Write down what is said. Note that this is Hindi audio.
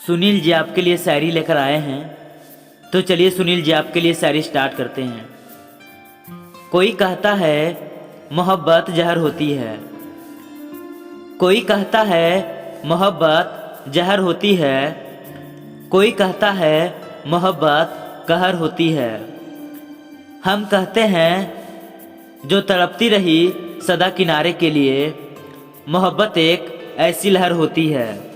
सुनील जी आपके लिए शायरी लेकर आए हैं। तो चलिए सुनील जी आपके लिए शायरी स्टार्ट करते हैं। कोई कहता है मोहब्बत जहर होती है, कोई कहता है मोहब्बत जहर होती है, कोई कहता है मोहब्बत कहर होती है। हम कहते हैं जो तड़पती रही सदा किनारे के लिए, मोहब्बत एक ऐसी लहर होती है।